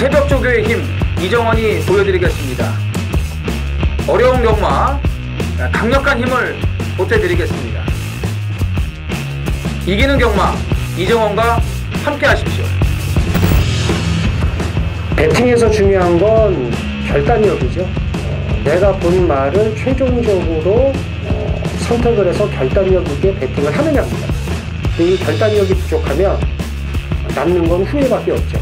새벽 조교의 힘 이정원이 보여드리겠습니다. 어려운 경마 강력한 힘을 보태드리겠습니다. 이기는 경마 이정원과 함께 하십시오. 배팅에서 중요한 건 결단력이죠. 내가 본 말을 최종적으로 선택을 해서 결단력 있게 배팅을 하느냐입니다. 이 결단력이 부족하면 남는 건 후회밖에 없죠.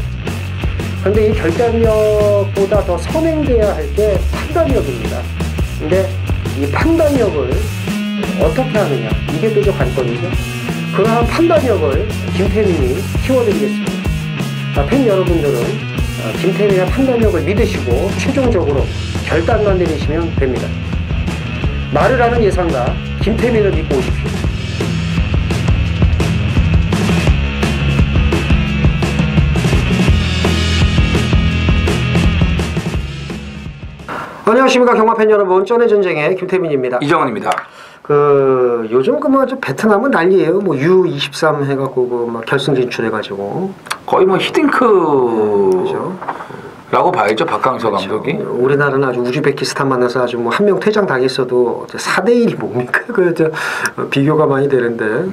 그런데 이 결단력보다 더 선행돼야 할 게 판단력입니다. 근데 이 판단력을 어떻게 하느냐, 이게 또 관건이죠. 그러한 판단력을 김태민이 키워드리겠습니다. 팬 여러분들은 김태민의 판단력을 믿으시고 최종적으로 결단만 내리시면 됩니다. 말을 하는 예상가 김태민을 믿고 오십시오. 안녕하십니까 경마팬 여러분, 쩐의 전쟁의 김태민입니다. 이정원입니다. 요즘 베트남은 난리예요. 뭐 U23 해갖고 막 결승 진출해가지고 거의 뭐 히딩크 그렇죠. 라고 봐야죠. 박강서 그렇죠. 감독이. 우리나라는 아주 우즈베키스탄 만나서 아주 뭐 한 명 퇴장 당했어도 4대1이 뭡니까? 비교가 많이 되는데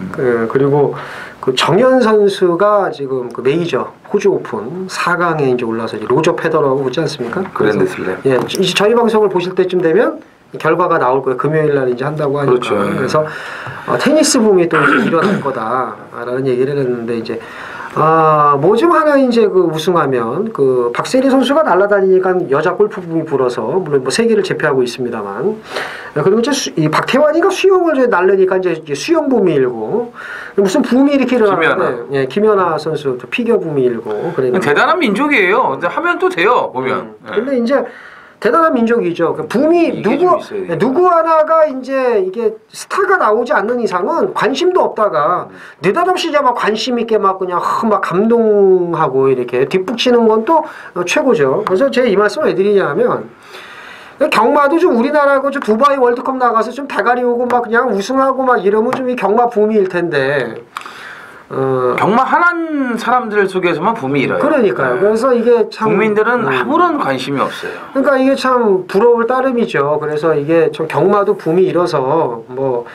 그리고 그 정현 선수가 지금 그 메이저 호주 오픈 4강에 이제 올라서 이제 로저 페더러하고 붙지 않습니까? 그랜드슬램. 예, 이제 저희 방송을 보실 때쯤 되면 결과가 나올 거예요. 금요일 날 이제 한다고 하니까. 그렇죠. 그래서 테니스 붐이 또 이제 일어날 거다라는 얘기를 했는데 이제 뭐 좀 하나 이제 우승하면 박세리 선수가 날아다니니까 여자 골프 붐이 불어서 물론 뭐 세계를 제패하고 있습니다만 그리고 이제 이 박태환이가 수영을 이제 날르니까 이제 수영 붐이 일고 무슨 붐이 이렇게 일어나는데 예, 김연아 선수 또 피겨 붐이 일고 그러니까 대단한 민족이에요. 근데 하면 또 돼요 보면. 근데 이제 대단한 민족이죠. 붐이 누구 하나가 이제 이게 스타가 나오지 않는 이상은 관심도 없다가 느닷없이 이제 막 관심 있게 막 그냥 막 감동하고 이렇게 뒷북치는 건 또 최고죠. 그래서 제가 이 말씀을 해드리냐면 경마도 좀 우리나라하고 좀 두바이 월드컵 나가서 좀 대가리 오고 막 그냥 우승하고 막 이러면 좀 이 경마 붐일 텐데. 경마 하는 사람들 속에서만 붐이 일어요. 그러니까요. 네. 그래서 이게 참 국민들은 아무런 관심이 없어요. 그러니까 이게 참 부러울 따름이죠. 그래서 이게 좀 경마도 붐이 일어서 뭐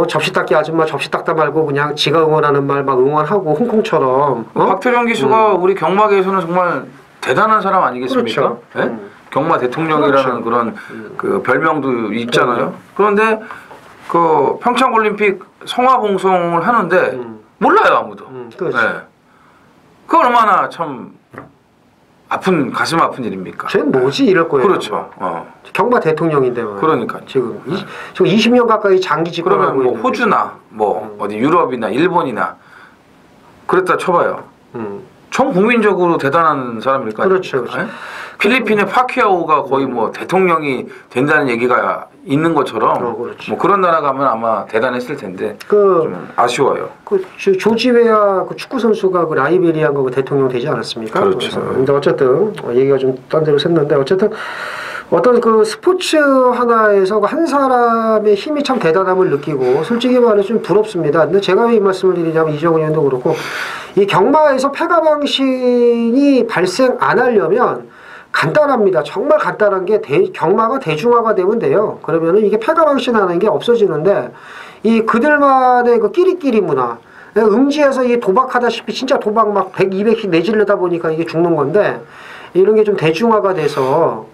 접시 닦기 아줌마 접시 닦다 말고 그냥 지가 응원하는 말 막 응원하고 홍콩처럼. 박태령 기수가 우리 경마계에서는 정말 대단한 사람 아니겠습니까? 그렇죠. 네? 경마 대통령이라는 그렇죠. 그런 그 별명도 있잖아요. 그런데 그 평창 올림픽 성화봉송을 하는데. 몰라요 아무도. 그렇죠. 네. 그 얼마나 참 가슴 아픈 일입니까? 쟤는 뭐지 이럴 거예요. 그렇죠. 경마 대통령인데 말. 그러니까 지금 20년 가까이 장기 집권하고 그러면 뭐 호주나 뭐 어디 유럽이나 일본이나 그랬다 쳐봐요. 전 국민적으로 대단한 사람일까요? 그렇죠. 그렇죠. 네? 필리핀의 파키아오가 거의 뭐 대통령이 된다는 얘기가 있는 것처럼 그렇죠. 뭐 그런 나라 가면 아마 대단했을 텐데 좀 아쉬워요. 조지웨아 축구 선수가 라이베리아가 대통령 되지 않았습니까? 그렇죠. 근데 어쨌든 얘기가 좀 딴 데로 샜는데 어쨌든 어떤 스포츠 하나에서 한 사람의 힘이 참 대단함을 느끼고 솔직히 말해서 좀 부럽습니다. 근데 제가 왜 이 말씀을 드리냐면 이정훈 의원도 그렇고 이 경마에서 패가망신이 발생 안 하려면 간단합니다. 정말 간단한 게 경마가 대중화가 되면 돼요. 그러면은 이게 패가망신하는 게 없어지는데 이 그들만의 끼리끼리 문화 음지에서 이 도박하다시피 진짜 도박 막 100, 200씩 내지르다 보니까 이게 죽는 건데 이런 게 좀 대중화가 돼서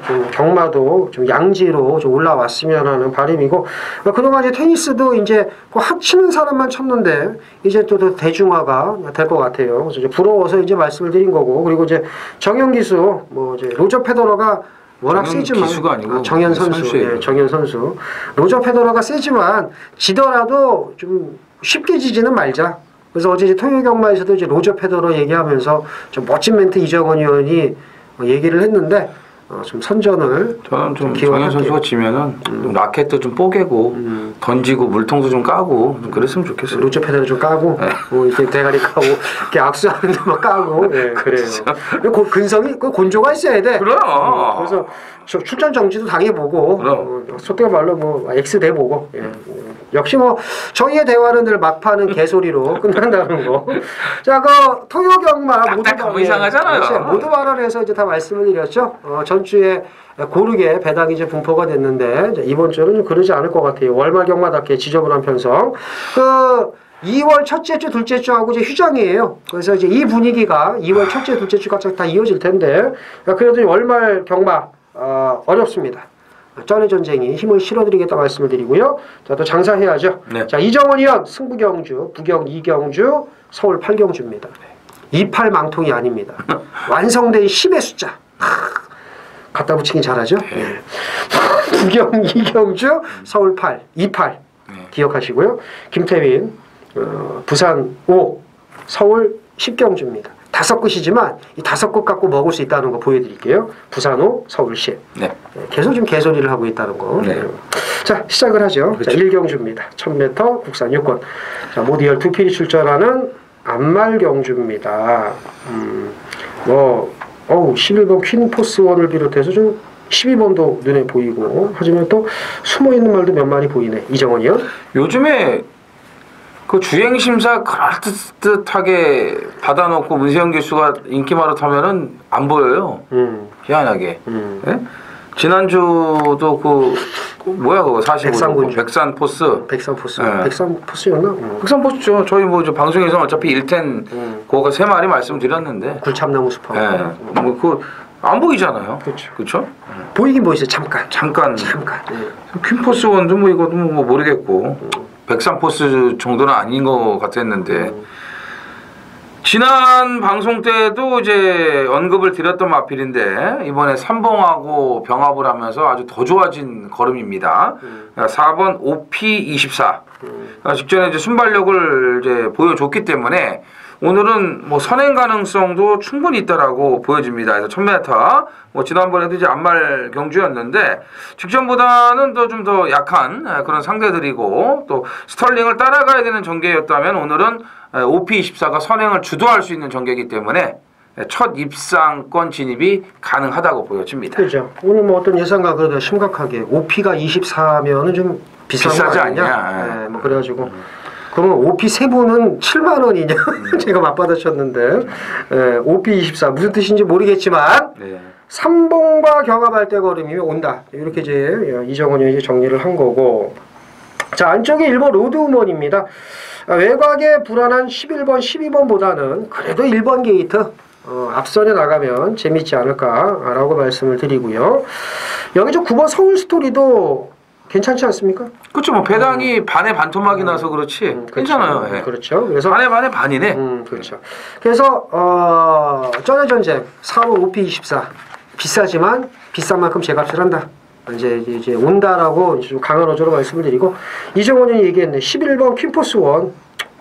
좀 경마도 좀 양지로 좀 올라왔으면 하는 바람이고 그동안 이제 테니스도 이제 치는 사람만 쳤는데 이제 또 대중화가 될 것 같아요. 그래서 이제 부러워서 이제 말씀을 드린 거고 그리고 이제 정현 기수 뭐 이제 로저 페더러가 워낙 세지만 기수가 아니고 정현 선수, 예, 정현 선수 로저 페더러가 세지만 지더라도 좀 쉽게 지지는 말자. 그래서 어제 이제 토요 경마에서도 이제 로저 페더러 얘기하면서 좀 멋진 멘트 이정원 의원이 얘기를 했는데 좀 선전을 저는 좀 정현 선수가 지면은 좀 라켓도 좀 뽀개고 던지고 물통도 좀 까고 좀 그랬으면 좋겠어요. 로저 페더러 좀 까고 이렇게 대가리 까고 이렇게 악수하는 데만 까고 예, 그래요. 근성이 곤조가 있어야 돼. 그럼. 그래서 출전 정지도 당해보고 속된 말로 뭐 X 돼보고 예. 역시 뭐 저희의 대화는 늘 막판은 개소리로 끝난다는 거. 자, 그 토요경마 모두 딱딱하고 이상하잖아요. 모두 발언해서 이제 다 말씀을 드렸죠. 전주에 고르게 배당이 이제 분포가 됐는데 이제 이번 주는 좀 그러지 않을 것 같아요. 월말 경마답게 지저분한 편성. 그 2월 첫째 주, 둘째 주하고 이제 휴장이에요. 그래서 이제 이 분위기가 2월 첫째, 둘째 주가 다 이어질 텐데 그래도 월말 경마 어렵습니다. 쩐의 전쟁이 힘을 실어드리겠다 말씀을 드리고요. 자, 또 장사해야죠. 네. 자, 이정원 의원 승부경주, 부경 2경주, 서울 8경주입니다. 28망통이 아닙니다. 완성된 10의 숫자. 갖다 붙이긴 잘하죠. 네. 부경 2경주, 서울 8, 28 기억하시고요. 김태민, 부산 5, 서울 10경주입니다. 5끝이지만 이 5끝 갖고 먹을 수 있다는 거 보여드릴게요. 부산 5, 서울 10. 네. 계속 좀 개소리를 하고 있다는 거. 네. 자, 시작을 하죠. 그렇죠. 자, 1경주입니다. 1000m 국산 6권. 자, 모두 12필이 출전하는 안말경주입니다. 11번 퀸포스원을 비롯해서 좀 12번도 눈에 보이고 하지만 또 숨어있는 말도 몇 마리 보이네. 이정원이요? 요즘에 그 주행심사 그럴듯하게 받아놓고 문세영 교수가 인기마로 타면은 안 보여요. 희한하게. 예? 지난주도 뭐야 그거 45도 백산포스. 백산포스. 네. 백산포스였나? 백산포스죠. 저희 뭐 방송에서 어차피 1텐 그거가 3마리 말씀드렸는데. 굴참나무 숲하고. 예. 뭐 안 보이잖아요. 그렇죠. 그렇죠? 보이긴 보이세요. 잠깐. 퀸포스원도 뭐 이것도 뭐 모르겠고. 백산포스 정도는 아닌 것 같았는데 지난 방송 때도 이제 언급을 드렸던 마필인데 이번에 삼봉하고 병합을 하면서 아주 더 좋아진 걸음입니다. 4번 OP24 직전에 이제 순발력을 이제 보여줬기 때문에 오늘은 뭐 선행 가능성도 충분히 있다라고 보여집니다. 그래서 1000m 뭐 지난번에도 이제 안말 경주였는데 직전보다는 더 좀 더 약한 그런 상대들이고 또 스털링을 따라가야 되는 전개였다면 오늘은 OP24가 선행을 주도할 수 있는 전개이기 때문에 첫 입상권 진입이 가능하다고 보여집니다. 그렇죠. 오늘 뭐 어떤 예상과 그래도 심각하게 OP가 24면은 좀 비싸지 않냐? 네, 뭐 그래가지고. 그러면 OP 세 분은 7만 원이냐? 제가 맞받으셨는데 OP24 무슨 뜻인지 모르겠지만 삼봉과 경합할 때 걸음이면 온다. 이렇게 이제 이정원이 이제 정리를 한 거고. 자, 안쪽에 1번 로드우먼입니다. 외곽에 불안한 11번, 12번보다는 그래도 1번 게이트 앞선에 나가면 재밌지 않을까라고 말씀을 드리고요. 여기 저 9번 서울 스토리도 괜찮지 않습니까? 그렇죠. 뭐 배당이 반에 반토막이 나서 그렇지 괜찮아요. 그렇죠. 그렇죠. 그래서 반에 반이네. 그렇죠. 그래서 쩐의 전쟁 4번 OP24 비싸지만 비싼 만큼 제값을 한다. 이제 온다라고 좀 강한 어조로 말씀을 드리고 이정원이 얘기했네. 11번 퀸포스원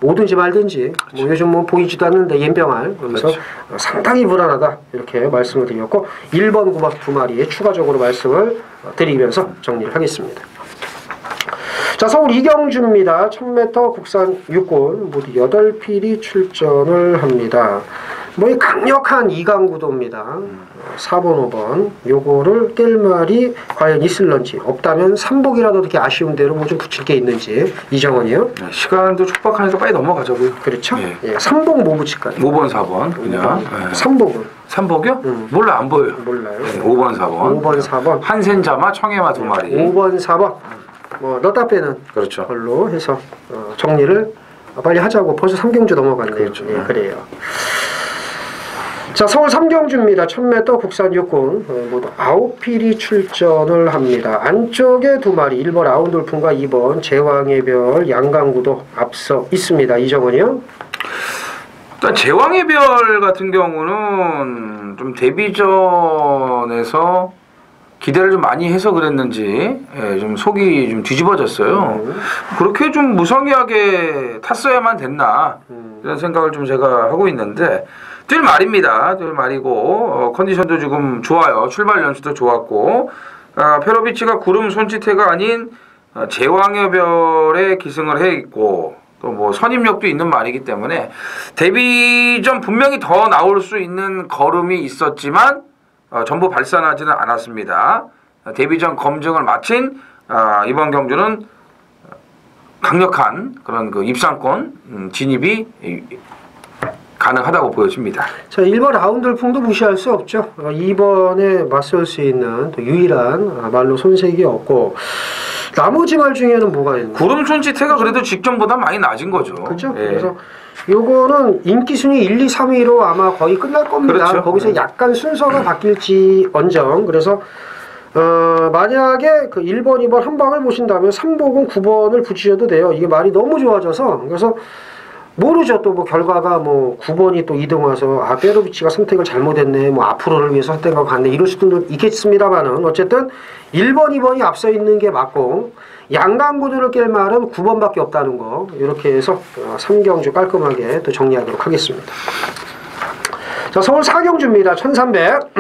뭐든지 말든지 뭐 요즘 뭐 보이지도 않는데 연병할 그러면서 그렇죠. 상당히 불안하다 이렇게 말씀을 드렸고 1번 9번 두 마리에 추가적으로 말씀을 드리면서 정리를 하겠습니다. 자, 서울 이경주입니다. 1000m 국산 6권 모두 8필이 출전을 합니다. 뭐 이 강력한 2강 구도입니다. 4번, 5번 요거를 깰 말이 과연 있을런지 없다면 삼복이라도 이렇게 아쉬운 대로 뭐 좀 붙일 게 있는지 이정원이요. 시간도 촉박하니까 빨리 넘어가자고요. 그렇죠? 예, 삼복 뭐 붙일까요? 5번, 4번 그냥. 삼복은? 삼복이요? 몰라 안 보여요. 몰라요. 5번, 4번. 5번, 4번. 한센자마, 청해마 2마리. 5번, 4번. 뭐 넣다 빼는 그렇죠. 걸로 해서 정리를 빨리 하자고. 벌써 3경주 넘어갔네요. 그렇죠. 예, 그래요. 자, 서울 3경주입니다. 1000m 국산 6권 모두 9필이 출전을 합니다. 안쪽에 두 마리 1번 아웃돌픈과 2번 제왕의 별 양강구도 앞서 있습니다. 이정원이요? 일단 제왕의 별 같은 경우는 좀 데뷔전에서 기대를 좀 많이 해서 그랬는지 좀 속이 좀 뒤집어졌어요. 그렇게 좀 무성의하게 탔어야만 됐나 이런 생각을 좀 제가 하고 있는데 뛸 말입니다. 뛸 말이고 컨디션도 지금 좋아요. 출발 연수도 좋았고 페로비치가 구름 손짓해가 아닌 제왕의 별에 기승을 해 있고 또 뭐 선임력도 있는 말이기 때문에 데뷔전 분명히 더 나올 수 있는 걸음이 있었지만 전부 발산하지는 않았습니다. 데뷔전 검증을 마친 이번 경주는 강력한 그런 그 입상권 진입이 가능하다고 보여집니다. 자, 1번 라운드풍도 무시할 수 없죠. 2번에 맞설 수 있는 또 유일한 말로 손색이 없고 나머지 말 중에는 뭐가 있나요? 구름 손짓해가 그래도 직전보다 많이 낮은 거죠. 그렇죠. 예. 그래서 요거는 인기 순위 1, 2, 3위로 아마 거의 끝날 겁니다. 그렇죠. 거기서 약간 순서가 바뀔지 언정. 그래서 만약에 그 1번, 2번 한 방을 보신다면 3복은 9번을 붙이셔도 돼요. 이게 말이 너무 좋아져서 그래서 모르죠. 또 뭐 결과가 뭐 9번이 또 2등 와서 페로비치가 선택을 잘못했네. 뭐 앞으로를 위해서 선택하고 갔네. 이럴 수도 있겠습니다만은 어쨌든 1번, 2번이 앞서 있는 게 맞고 양강구도를 깰 말은 9번밖에 없다는 거. 이렇게 해서 3경주 깔끔하게 또 정리하도록 하겠습니다. 자, 서울 4경주입니다. 1300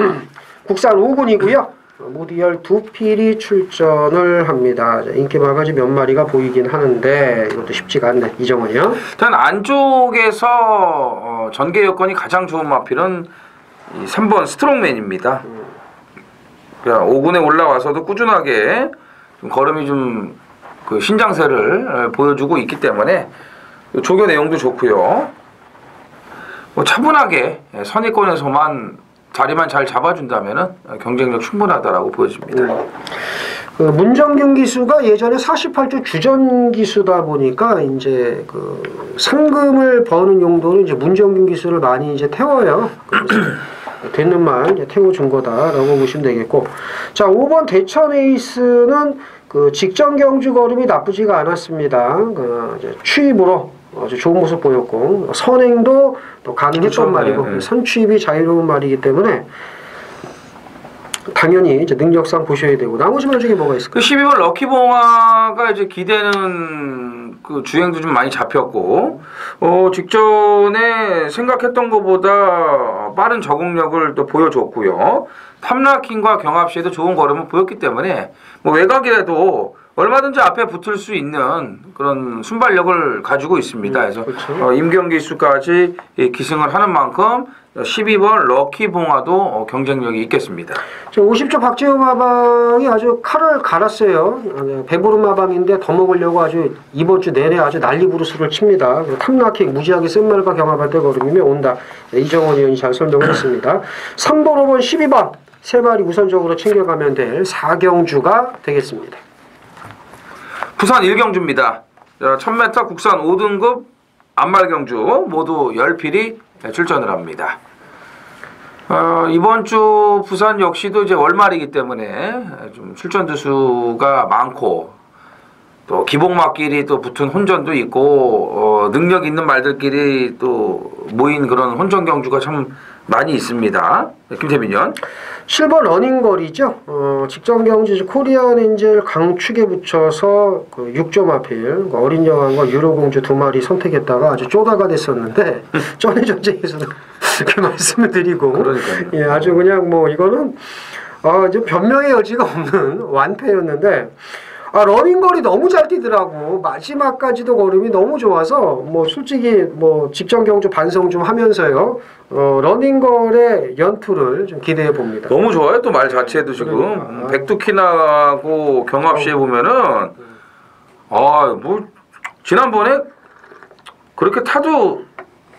국산 5군이고요. 모디열 2필이 출전을 합니다. 인기 마가지 몇 마리가 보이긴 하는데 이것도 쉽지가 않네. 이정원이요. 일단 안쪽에서 전개 여건이 가장 좋은 마필은 이 3번 스트롱맨입니다. 5군에 올라와서도 꾸준하게 좀 걸음이 좀 그 신장세를 보여주고 있기 때문에 조교 내용도 좋고요. 뭐 차분하게 선의권에서만 자리만 잘 잡아준다면은 경쟁력 충분하다라고 보여집니다. 그 문정균 기수가 예전에 48주 주전 기수다 보니까 이제 그 상금을 버는 용도로 이제 문정균 기수를 많이 이제 태워요. 되는 말 이제 태워준 거다라고 보시면 되겠고, 자 5번 대천 에이스는 그 직전 경주 걸음이 나쁘지가 않았습니다. 그 이제 추입으로 아주 좋은 모습 보였고 선행도 또 가능했던 그렇죠. 말이고 네. 선취입이 자유로운 말이기 때문에 당연히 이제 능력상 보셔야 되고 나머지 말 중에 뭐가 있을까요? 그 12번 럭키봉화가 이제 기대는 그 주행도 좀 많이 잡혔고 직전에 생각했던 것보다 빠른 적응력을 또 보여줬고요. 탐라킹과 경합 시에도 좋은 걸음을 보였기 때문에 뭐 외곽이라도 얼마든지 앞에 붙을 수 있는 그런 순발력을 가지고 있습니다. 그래서 그렇죠. 임경기수까지 기승을 하는 만큼 12번 럭키봉화도 경쟁력이 있겠습니다. 50조 박재호 마방이 아주 칼을 갈았어요. 배부른 마방인데 더 먹으려고 아주 이번 주 내내 아주 난리부르스를 칩니다. 탐라킹 무지하게 센 말과 경합할 때 걸음이면 온다. 이정원 의원이 잘 설명을 했습니다. 3번, 5번, 12번 세 마리 우선적으로 챙겨가면 될 4경주가 되겠습니다. 부산 1경주입니다. 1000m 국산 5등급 안말경주 모두 10필이 출전을 합니다. 이번 주 부산 역시도 이제 월말이기 때문에 좀 출전 두수가 많고 또 기복마끼리 또 붙은 혼전도 있고 능력 있는 말들끼리 또 모인 그런 혼전 경주가 참 많이 있습니다. 김태민 연 7번 러닝거리죠. 직전 경주 코리안 엔젤 강축에 붙여서 그 6점 앞일 어린 여왕과 유로공주 두 마리 선택했다가 아주 쪼다가 됐었는데 전의 전쟁에서는 이렇게 말씀을 드리고 그러니까요. 예, 아주 그냥 뭐 이거는 이제 변명의 여지가 없는 완패였는데 러닝거리 너무 잘 뛰더라고. 마지막까지도 걸음이 너무 좋아서 뭐 솔직히 뭐 직전 경주 반성 좀 하면서요. 러닝걸의 연투를 좀 기대해 봅니다. 너무 좋아요. 또 말 자체도 지금 백두키나하고 경합시에 보면은 뭐 지난번에 그렇게 타도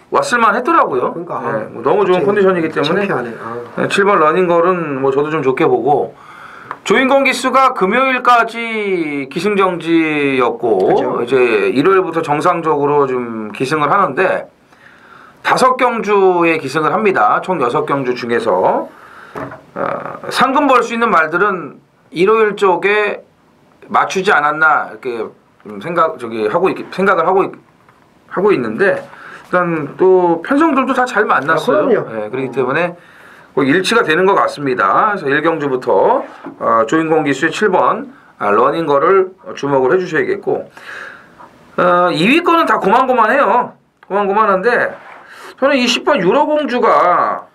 왔을만 했더라고요. 그러니까, 네, 뭐 너무 좋은 컨디션이기 때문에 창피하네. 7번 러닝걸은 뭐 저도 좀 좋게 보고 조인공 기수가 금요일까지 기승정지였고 그죠. 이제 일요일부터 정상적으로 좀 기승을 하는데 5경주에 기승을 합니다. 총 6경주 중에서 상금 벌 수 있는 말들은 일요일 쪽에 맞추지 않았나 이렇게 생각을 하고 있는데 일단 또 편성들도 다 잘 만났어요. 그럼요. 그렇기 때문에 일치가 되는 것 같습니다. 그래서 1경주부터 조인공 기수의 7번 러닝거를 주목을 해주셔야겠고 2위 거는 다 고만고만해요. 고만고만한데 저는 이 10번 유로공주가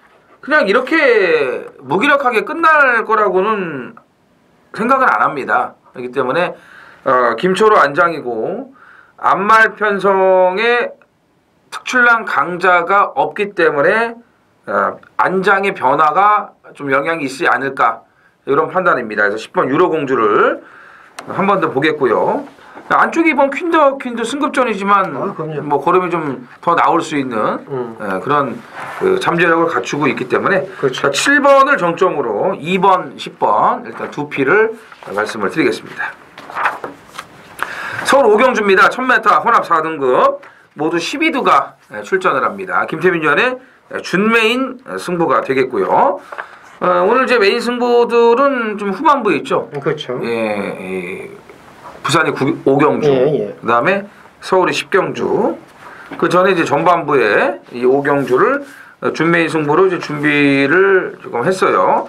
그냥 이렇게 무기력하게 끝날 거라고는 생각은 안 합니다. 그렇기 때문에 김초로 안장이고 안말 편성에 특출난 강자가 없기 때문에 안장의 변화가 좀 영향이 있지 않을까 이런 판단입니다. 그래서 10번 유로공주를 한 번 더 보겠고요. 안쪽이 이번 퀸더 승급전이지만 그럼요. 뭐 걸음이 좀 더 나올 수 있는 그런 그 잠재력을 갖추고 있기 때문에 그렇죠. 자, 7번을 정점으로 2번, 10번 일단 두 피를 말씀을 드리겠습니다. 서울 오경주입니다. 1000m 혼합 4등급 모두 12두가 출전을 합니다. 김태민 위원의 준메인 승부가 되겠고요. 오늘 이제 메인 승부들은 좀 후반부에 있죠. 그렇죠. 예, 부산이 오경주, 예. 그다음에 서울이 10경주. 그 전에 이제 전반부에 이 오경주를 준메인 승부로 이제 준비를 조금 했어요.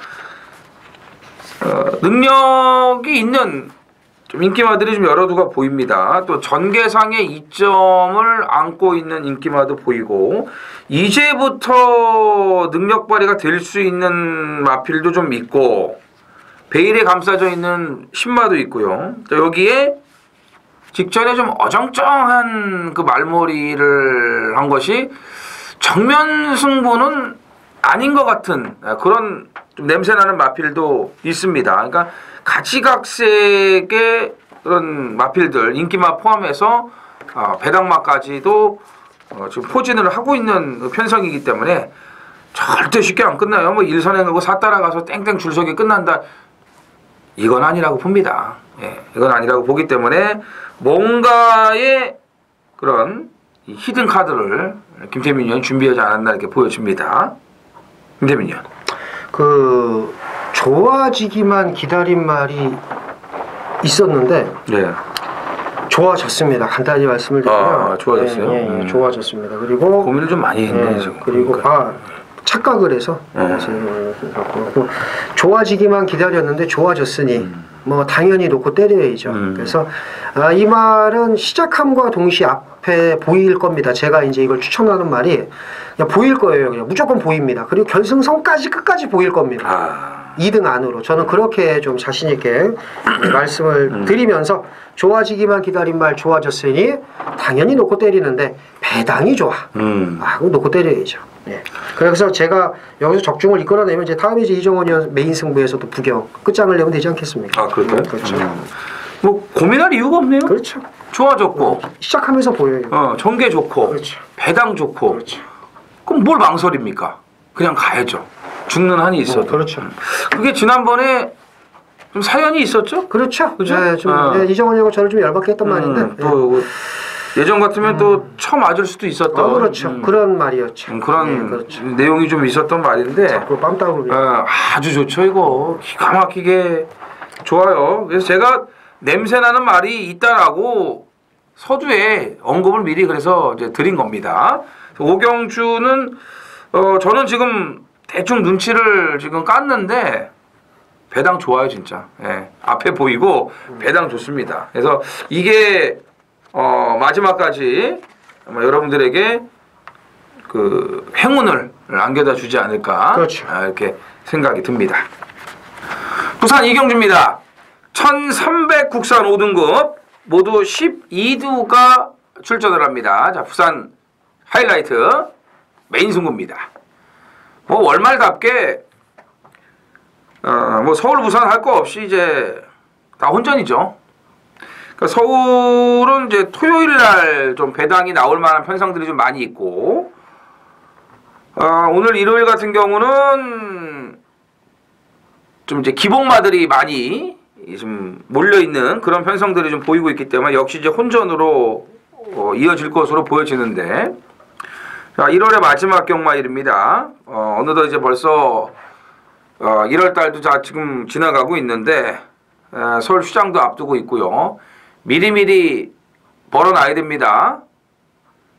능력이 있는 좀 인기마들이 좀 여러 두가 보입니다. 또 전개상의 이점을 안고 있는 인기마도 보이고 이제부터 능력 발휘가 될 수 있는 마필도 좀 있고 베일에 감싸져 있는 신마도 있고요. 여기에 직전에 좀 어정쩡한 그 말머리를 한 것이 정면 승부는 아닌 것 같은 그런 좀 냄새나는 마필도 있습니다. 그러니까 가지각색의 그런 마필들, 인기마 포함해서 배당마까지도 지금 포진을 하고 있는 편성이기 때문에 절대 쉽게 안 끝나요. 뭐 일선에 가고 사 따라가서 땡땡 줄서기 끝난다. 이건 아니라고 봅니다. 예, 이건 아니라고 보기 때문에 뭔가의 그런 히든 카드를 김태민 의원 준비하지 않았나 이렇게 보여집니다. 김태민 의원. 그 좋아지기만 기다린 말이 있었는데 네. 좋아졌습니다. 간단히 말씀을 드리면 좋아졌어요. 예, 좋아졌습니다. 그리고 고민을 좀 많이 했네 지금. 그리고 그러니까. 착각을 해서 좋아지기만 기다렸는데 좋아졌으니 뭐 당연히 놓고 때려야죠. 그래서 이 말은 시작함과 동시에 앞에 보일 겁니다. 제가 이제 이걸 추천하는 말이 그냥 보일 거예요. 그냥 무조건 보입니다. 그리고 결승선까지 끝까지 보일 겁니다. 2등 안으로. 저는 그렇게 좀 자신 있게 말씀을 드리면서 좋아지기만 기다린 말 좋아졌으니 당연히 놓고 때리는데 배당이 좋아. 그럼 놓고 때려야죠. 예. 그래서 제가 여기서 적중을 이끌어내면 이제 다음에 이제 이정원 의원 메인 승부에서도 부경 끝장을 내면 되지 않겠습니까? 그럴까요? 그렇죠. 뭐 고민할 이유가 없네요. 그렇죠. 좋아졌고 시작하면서 보여요. 전개 좋고 그렇죠. 배당 좋고 그렇죠. 그럼 뭘 망설입니까? 그냥 가야죠. 죽는 한이 있어도. 그렇죠. 그게 지난번에 좀 사연이 있었죠? 그렇죠. 그죠? 네, 좀 이정원 의원과 저를 좀 열받게 했던 말인데. 또 예전 같으면 또 처 맞을 수도 있었던. 그렇죠. 그런 말이었죠. 그런 그렇죠. 내용이 좀 있었던 말인데. 자꾸 빰따구로. 아주 좋죠 이거. 기가 막히게 좋아요. 그래서 제가 냄새나는 말이 있다라고 서두에 언급을 미리 그래서 이제 드린 겁니다. 오경주는 저는 지금 대충 눈치를 지금 깠는데 배당 좋아요 진짜. 예. 앞에 보이고 배당 좋습니다. 그래서 이게 마지막까지 아마 여러분들에게 그 행운을 안겨다 주지 않을까. 그렇죠. 이렇게 생각이 듭니다. 부산 이경주입니다. 1300 국산 5등급 모두 12두가 출전을 합니다. 자, 부산 하이라이트 메인 승부입니다. 뭐 월말답게 뭐 서울 부산 할 거 없이 이제 다 혼전이죠. 그러니까 서울은 이제 토요일 날 좀 배당이 나올 만한 편성들이 좀 많이 있고 오늘 일요일 같은 경우는 좀 이제 기복마들이 많이 좀 몰려 있는 그런 편성들이 좀 보이고 있기 때문에 역시 이제 혼전으로 이어질 것으로 보여지는데 자, 1월의 마지막 경마일입니다. 어느덧 이제 벌써 1월 달도 지금 지나가고 있는데 서울 휴장도 앞두고 있고요. 미리미리 벌어놔야 됩니다.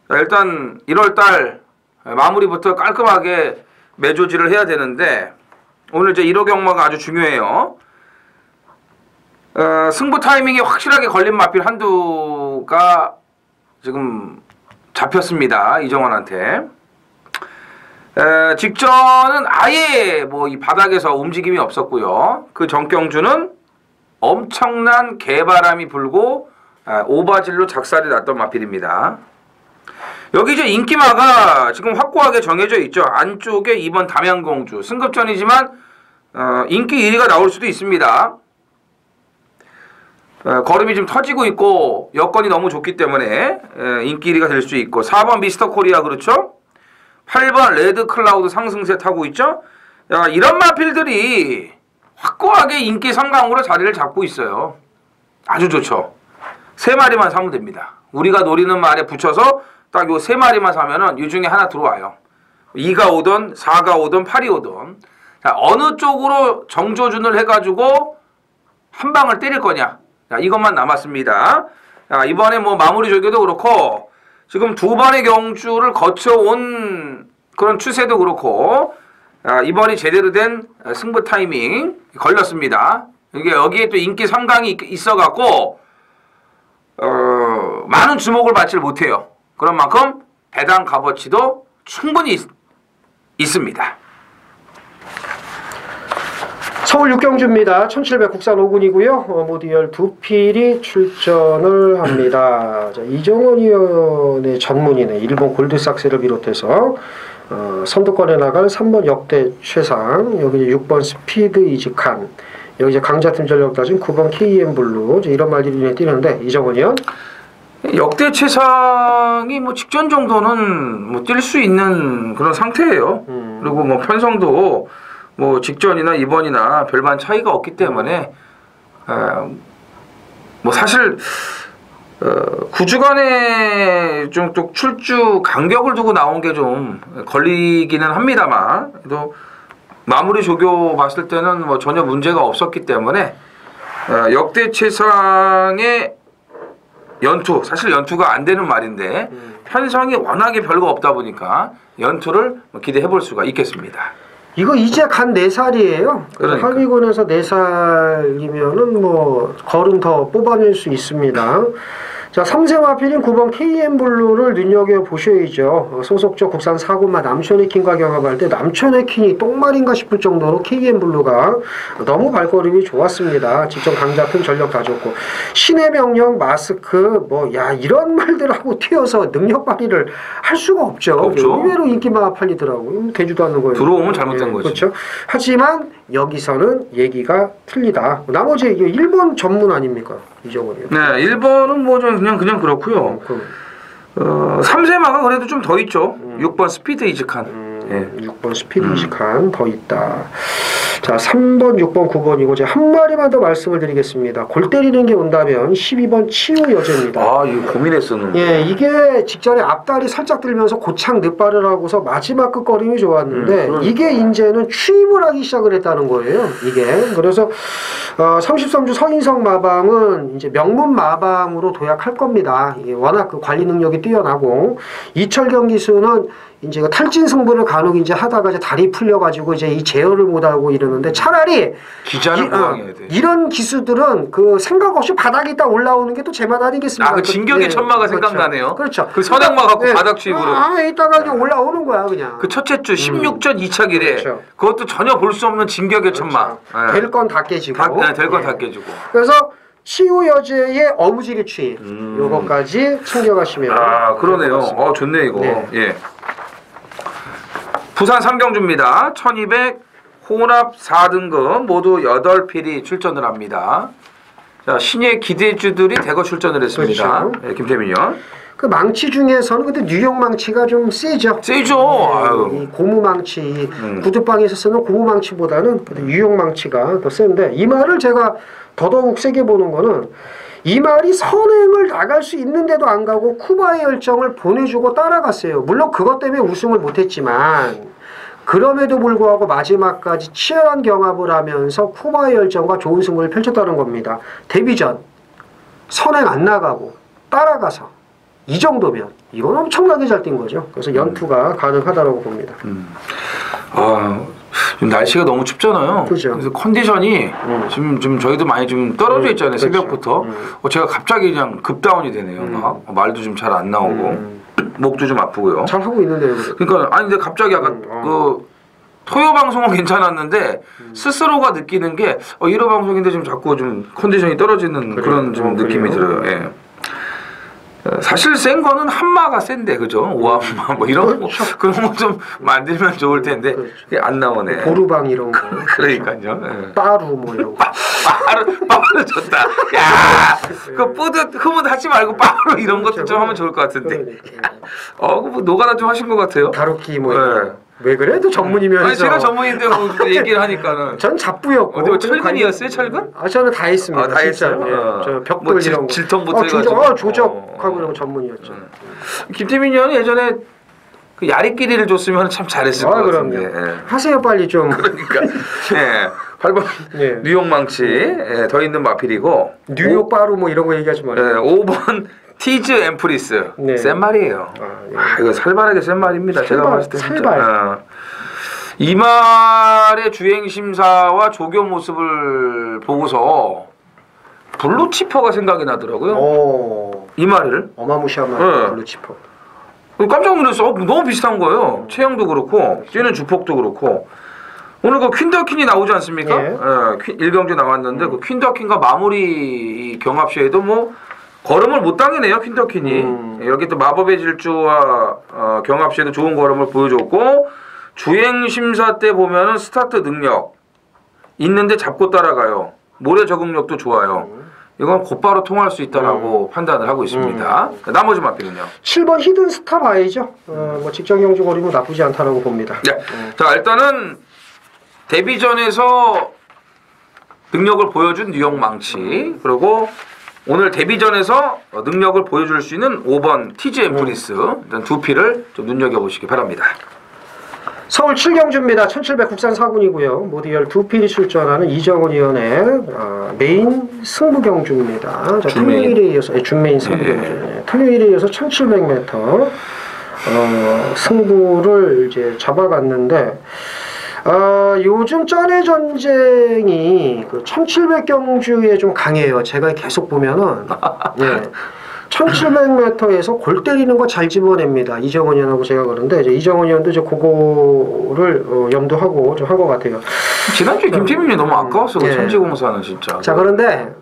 자, 일단 1월 달 마무리부터 깔끔하게 매조지를 해야 되는데 오늘 이제 1호 경마가 아주 중요해요. 승부 타이밍이 확실하게 걸린 마필 한두가 지금 잡혔습니다. 이정원한테. 직전은 아예 뭐 이 바닥에서 움직임이 없었고요. 그 정경주는 엄청난 개바람이 불고 오바질로 작살이 났던 마필입니다. 여기 이제 인기마가 지금 확고하게 정해져 있죠. 안쪽에 2번 담양공주 승급전이지만 인기 1위가 나올 수도 있습니다. 걸음이 좀 터지고 있고 여건이 너무 좋기 때문에 인기 1위가 될 수 있고 4번 미스터 코리아 그렇죠? 8번 레드 클라우드 상승세 타고 있죠? 야, 이런 마필들이 확고하게 인기 3강으로 자리를 잡고 있어요. 아주 좋죠. 3마리만 사면 됩니다. 우리가 노리는 말에 붙여서 딱 요 3마리만 사면은 이 중에 하나 들어와요. 2가 오든 4가 오든 8이 오든 자, 어느 쪽으로 정조준을 해가지고 한 방을 때릴 거냐. 자, 이것만 남았습니다. 자, 이번에 뭐 마무리 조교도 그렇고 지금 2번의 경주를 거쳐온 그런 추세도 그렇고 이번이 제대로 된 승부 타이밍 걸렸습니다. 이게 여기에 또 인기 3강이 있어갖고 많은 주목을 받지를 못해요. 그런 만큼 배당 값어치도 충분히 있습니다. 서울 육경주입니다. 1700 국산 5군이고요. 모두 12필이 출전을 합니다. 자, 이정원 위원의 전문이네. 일본 골드삭스를 비롯해서 선두권에 나갈 3번 역대 최상, 여기 6번 스피드 이직한, 여기 이제 강자팀 전력 따진 9번 KM 블루, 이런 말들이 눈에 띄는데 이정원 위원. 역대 최상이 뭐 직전 정도는 뭐 뛸 수 있는 그런 상태예요. 그리고 뭐 편성도 뭐 직전이나 이번이나 별반 차이가 없기 때문에 뭐 사실 9주간의 좀 또 출주 간격을 두고 나온 게 좀 걸리기는 합니다만 또 마무리 조교 봤을 때는 뭐 전혀 문제가 없었기 때문에 역대 최상의 연투, 사실 연투가 안 되는 말인데 편성이 워낙에 별거 없다 보니까 연투를 기대해 볼 수가 있겠습니다. 이거 이제 간 4살이에요. 그러니까. 하위군에서 4살이면은 뭐 걸음 더 뽑아낼 수 있습니다. 자, 3세 마필인 9번 KM 블루를 눈여겨보셔야죠. 소속적 국산 4군마 남촌해킹과 경합할 때 남촌해킹이 똥말인가 싶을 정도로 KM 블루가 너무 발걸음이 좋았습니다. 직전 강자품 전력 다 좋고 신의 명령 마스크 뭐 야 이런 말들하고 튀어서 능력 발휘를 할 수가 없죠. 의외로 인기만 팔리더라고요. 되지도 않는 거예요. 들어오면 잘못된 거지. 그렇죠. 하지만 여기서는 얘기가 틀리다. 나머지 이게 일본 전문 아닙니까? 이정원이요. 네, 일본은 뭐 좀 그냥 그렇고요. 3세마가 그래도 좀 더 있죠. 6번 스피드 이직한. 6번 스피드 이직한 더 있다. 자, 3번, 6번, 9번이고 제가 한 마리만 더 말씀을 드리겠습니다. 골 때리는 게 온다면 12번 치유 여제입니다. 아, 이거 고민했었는데. 예, 이게 직전에 앞다리 살짝 들면서 고창 늑발을 하고서 마지막 끝걸음이 좋았는데 이게 이제는 추임을 하기 시작을 했다는 거예요. 이게 그래서 33주 서인성 마방은 이제 명문 마방으로 도약할 겁니다. 이게 워낙 그 관리 능력이 뛰어나고 이철경 기수는 이제 그 탈진 승부를 간혹 이제 하다가 이제 다리 풀려가지고 이제 이 제어를 못하고 이러는데 차라리 기자를 보강해야 돼. 이런 기수들은 그 생각 없이 바닥에 딱 올라오는 게 또 제맛 아니겠습니까? 아, 그 진격의 천마가 그렇죠. 생각나네요. 그렇죠. 그 선악마 갖고 바닥 취입으로. 이따가 그냥 올라오는 거야 그냥. 그 첫째 주 16전 2차 길에 그렇죠. 그것도 전혀 볼 수 없는 진격의 천마. 될 건 다 깨지고. 될 건 다 깨지고. 그래서 치유 여제의 어무지리 취임 요거까지 챙겨가시면. 아, 그러네요. 좋네 이거. 네. 예. 부산 삼경주입니다. 1200 혼합 4등급 모두 8필이 출전을 합니다. 자, 신예 기대주들이 대거 출전을 했습니다. 그렇죠. 네, 김태민 의원. 그 망치 중에서는 근데 뉴욕 망치가 좀 세죠. 세죠. 이 고무 망치, 구두방에서 쓰는 고무 망치보다는 뉴욕 망치가 더 센데 이 말을 제가 더더욱 세게 보는 거는 이 말이 선행을 나갈 수 있는데도 안 가고 쿠바의 열정을 보내주고 따라갔어요. 물론 그것 때문에 우승을 못했지만 그럼에도 불구하고 마지막까지 치열한 경합을 하면서 쿠바의 열정과 좋은 승부를 펼쳤다는 겁니다. 데뷔전 선행 안 나가고 따라가서 이 정도면 이건 엄청나게 잘 뛴 거죠. 그래서 연투가 가능하다고 봅니다. 지금 날씨가 너무 춥잖아요. 그죠. 그래서 컨디션이 지금 저희도 많이 좀 떨어져 있잖아요. 그렇죠. 새벽부터. 제가 갑자기 그냥 급다운이 되네요. 막 말도 좀 잘 안 나오고 목도 좀 아프고요. 잘 하고 있는데요. 그러니까 아니 근데 갑자기 약간 그 토요 방송은 괜찮았는데 스스로가 느끼는 게 1호 방송인데 지금 자꾸 좀 컨디션이 떨어지는 그런 좀 느낌이 들어요. 예. 사실 센 거는 한마가 센데 그죠? 오한마 뭐 이런 거 그런 거 좀 만들면 좋을 텐데 그게 안 나오네. 보루방 이런 거. 그러니까요. 예. 빠루 뭐 이런 거. 빠루 좋다. 야, 그 뿌듯 흐뭇하지 말고 빠루 이런 것도 좀 하면 좋을 것 같은데. 뭐 노가다 좀 하신 것 같아요. 다루기 뭐. 네. 왜 그래? 또 전문이면서. 아니 제가 전문인데 뭐 얘기를 하니까는. 전 잡부였고. 어디 뭐 철근이었어요? 철근? 저는 다 했습니다. 다 했어요. 예. 저 벽돌 뭐 이런 거. 질통부터 해가지고. 조적하고 이런 거 전문이었죠. 김태민 의원은 예전에 그 야리끼리를 줬으면 참 잘했을 것 같은데. 그럼요. 하세요 빨리 좀. 그러니까. 예. 8번 예. 뉴욕 망치 더 있는 마필이고. 뉴욕 빠루 뭐 이런 거 얘기하지 말아요. 예. 5번 티즈 앰프리스. 네. 센 말이에요. 예. 이거 살벌하게 센 말입니다. 제가 봤을 때 살발. 이 말의 주행 심사와 조교 모습을 보고서 블루치퍼가 생각이 나더라고요. 이 말을. 어마무시한 말. 네. 블루치퍼. 깜짝 놀랐어. 너무 비슷한 거예요. 체형도 그렇고 뛰는 주폭도 그렇고. 오늘 그 퀸더킨이 나오지 않습니까? 예. 1경주 나왔는데 그 퀸더킨과 마무리 경합시에도 뭐 걸음을 못 당기네요. 퀸더킨이. 여기 또 마법의 질주와 경합시에도 좋은 걸음을 보여줬고 주행 심사 때 보면은 스타트 능력 있는데 잡고 따라가요. 모래 적응력도 좋아요. 이건 곧바로 통할 수 있다라고 판단을 하고 있습니다. 나머지 마필은요. 7번 히든 스타 봐야죠. 뭐 직전 경주 거리면 나쁘지 않다라고 봅니다. 네. 자 일단은 데뷔전에서 능력을 보여준 뉴욕 망치 그리고 오늘 데뷔전에서 능력을 보여줄 수 있는 5번 티즈 앰프리스 일단 두 피를 좀 눈여겨보시기 바랍니다. 서울 7경주입니다. 1700 국산 4군이고요. 모두 12필이 출전하는 이정원 의원의 메인 승부 경주입니다. 자, 토요일에 이어서 준메인 승부 경주. 토요일에 이어서 1700m 승부를 이제 잡아갔는데 요즘 쩐의 전쟁이 그 1700경주에 좀 강해요. 제가 계속 보면은 네. 1700m에서 골 때리는 거 잘 집어냅니다. 이정원 의원하고 제가 그런데 이제 이정원 의원도 이제 그거를 염두하고 좀 한 것 같아요. 지난주에 김태민이 너무 아까웠어. 그 천지공사는 진짜. 자 그런데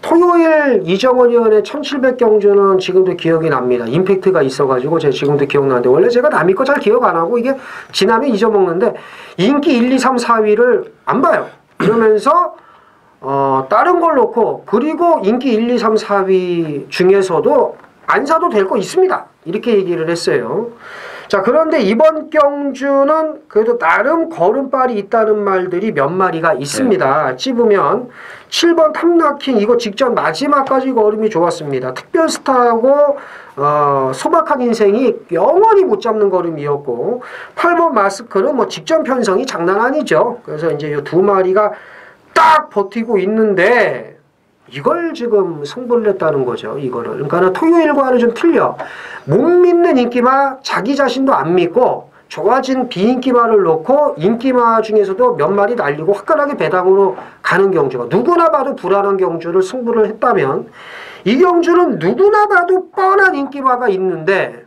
토요일 이정원 의원의 1700경주는 지금도 기억이 납니다. 임팩트가 있어가지고 제가 지금도 기억나는데 원래 제가 남의 거 잘 기억 안 하고 이게 지나면 잊어먹는데 인기 1, 2, 3, 4위를 안 봐요. 그러면서 다른 걸 놓고 그리고 인기 1, 2, 3, 4위 중에서도 안 사도 될 거 있습니다. 이렇게 얘기를 했어요. 자 그런데 이번 경주는 그래도 나름 걸음발이 있다는 말들이 몇 마리가 있습니다. 찝으면 7번 탐나킹 이거 직전 마지막까지 걸음이 좋았습니다. 특별스타하고 소박한 인생이 영원히 못 잡는 걸음이었고 8번 마스크는 뭐 직전 편성이 장난 아니죠. 그래서 이제 이 두 마리가 딱 버티고 있는데 이걸 지금 승부를 했다는 거죠. 이거를. 그러니까 토요일과는 좀 틀려. 못 믿는 인기마 자기 자신도 안 믿고 좋아진 비인기마를 놓고 인기마 중에서도 몇 마리 날리고 화끈하게 배당으로 가는 경주가 누구나 봐도 불안한 경주를 승부를 했다면 이 경주는 누구나 봐도 뻔한 인기마가 있는데